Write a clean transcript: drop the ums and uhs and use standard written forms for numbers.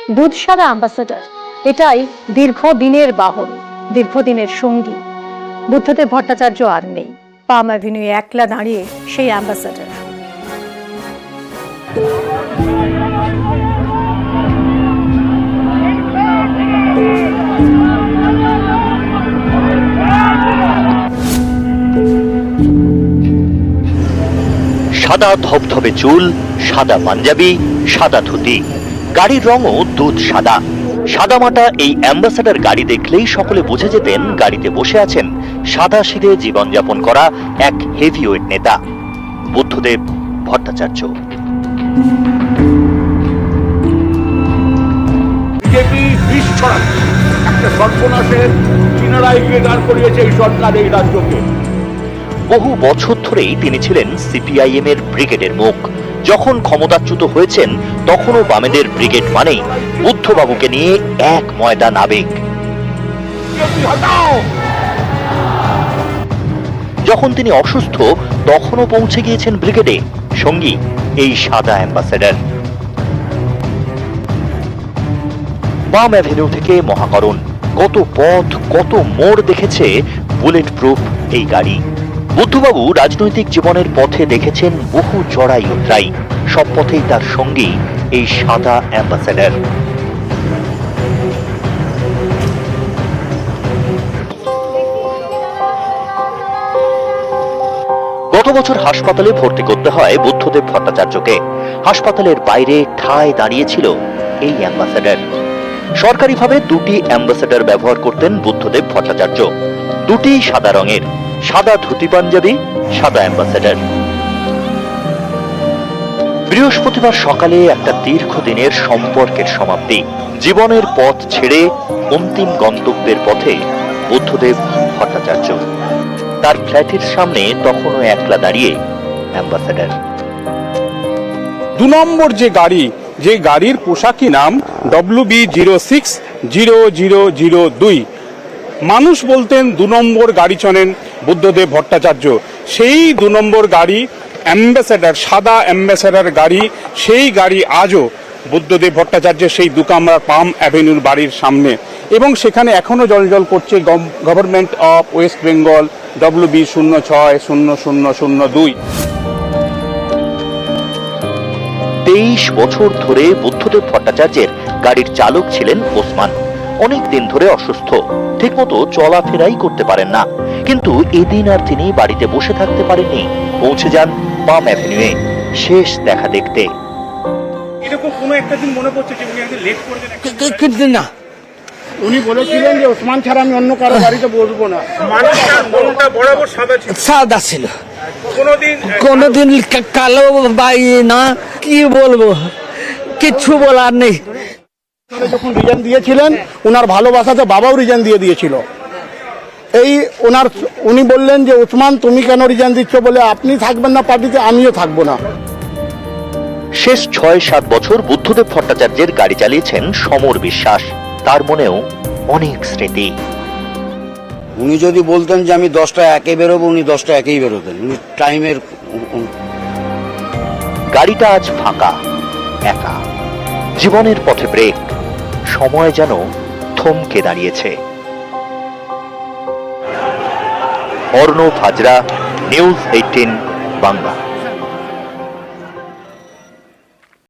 দুধ সাদা অ্যাম্বাসেডর, এটাই দীর্ঘদিনের বাহন, দীর্ঘদিনের সঙ্গী। বুদ্ধদেব ভট্টাচার্য আর নেই, পাম অ্যাভিনিউ একলা দাঁড়িয়ে সেই অ্যাম্বাসেডর। সাদা ধবধবে চুল, সাদা পাঞ্জাবি, সাদা ধুতি, গাড়ির রঙও দুধ সাদা। সাদামাটা এই অ্যাম্বাসেডর গাড়ি দেখলেই সকলে বুঝে যেতেন গাড়িতে বসে আছেন সাদাসিধে জীবনযাপন করা এক হেভিওয়েট নেতা, বুদ্ধদেব ভট্টাচার্য। বিজেপি বিষ ছড়াচ্ছে, একটা সর্বনাশের কিনারায় গিয়ে দাঁড় করিয়েছে এই সরকার এই রাজ্যকে। বহু বছর ধরেই তিনি ছিলেন সিপিআইএম এর ব্রিগেডের মুখ। যখন ক্ষমতাচ্যুত হয়েছেন তখনও বামেদের ব্রিগেড মানেই বুদ্ধবাবুকে নিয়ে এক ময়দান আবেগ। যখন তিনি অসুস্থ তখনও পৌঁছে গিয়েছেন ব্রিগেডে, সঙ্গী এই সাদা অ্যাম্বাসেডর। বাম অ্যাভিনিউ থেকে মহাকরণ, কত পথ কত মোড় দেখেছে বুলেট প্রুফ এই গাড়ি। বুদ্ধবাবু রাজনৈতিক জীবনের পথে দেখেছেন বহু চড়াই উতরাই, সব পথেই তার সঙ্গী এই সাদা অ্যাম্বাসেডর। গত বছর হাসপাতালে ভর্তি করতে হয় বুদ্ধদেব ভট্টাচার্যকে। হাসপাতালের বাইরে ঠায় দাঁড়িয়েছিল এই অ্যাম্বাসেডর। সরকারিভাবে দুটি অ্যাম্বাসেডর ব্যবহার করতেন বুদ্ধদেব ভট্টাচার্য, দুটি সাদা রঙের, সাদা ধুতি পাঞ্জাবি, সাদা অ্যাম্বাসেডর। বৃহস্পতিবার সকালে একটা দীর্ঘদিনের সম্পর্কের সমাপ্তি। জীবনের পথ ছেড়ে অন্তিম গন্তব্যের পথে বুদ্ধদেব ভট্টাচার্য। তার ফ্ল্যাটের সামনে তখনও একলা দাঁড়িয়ে অ্যাম্বাসেডর। 2 নম্বর যে গাড়ি, যে গাড়ির পোশাকি নাম WB060002, মানুষ বলতেন 2 নম্বর গাড়ি চলেন বুদ্ধদেব ভট্টাচার্য। সেই 2 নম্বর গাড়ি অ্যাম্বাসেডর, সাদা অ্যাম্বাসেডর গাড়ি, সেই গাড়ি আজও বুদ্ধদেব ভট্টাচার্যের সেই 2 কামরার পাম অ্যাভিনিউর বাড়ির সামনে, এবং সেখানে এখনো জলজল করছে government of West Bengal WB060002। 23 বছর ধরে বুদ্ধদেব ভট্টাচার্যের গাড়ির চালক ছিলেন ওসমান। অনেক দিন ধরে অসুস্থ, ঠিকমতো চলাফেরাই করতে পারেন না। কিন্তু এদিন আর তিনি বাড়িতে বসে থাকতে পারেননি, পৌঁছে যান পাম অ্যাভিনিউয়ে শেষ দেখা দেখতে। এরকম কোনো একটা দিন মনে পড়ছে যে উনি একদিন লেট করবেন না? উনি বলেছিলেন যে ওসমান ছাড়া আমি অন্য কারো গাড়িতে বসবো না। মনটা বরাবর সাদা ছিল, সাদা ছিল, কোনোদিন কালো বাই না, কি বলবো, কিচ্ছু বলার নেই। যখন রিজাইন দিয়েছিলেন ওনার ভালোবাসাতে বাবাও রিজাইন দিয়ে দিয়েছিল। উনি বললেন যে ওসমান তুমি কেন রিজাইন দিচ্ছ, বলে আপনি থাকবেন না পার্টিতে, আমিও থাকবো না। শেষ 6-7 বছর বুদ্ধদেব ভট্টাচার্যের গাড়ি চালিয়েছেন সমর বিশ্বাস। তার মনেও অনেক স্মৃতি। উনি যদি বলতেন যে আমি 10টা একে বেরোবো, উনি 10টা একেই বেরোতেন। উনি টাইমের। গাড়িটা আজ ফাঁকা, একা। জীবনের পথে ব্রেক, সময় যেন থমকে দাঁড়িয়েছে। অর্ণব হাজরা, নিউজ 18 বাংলা।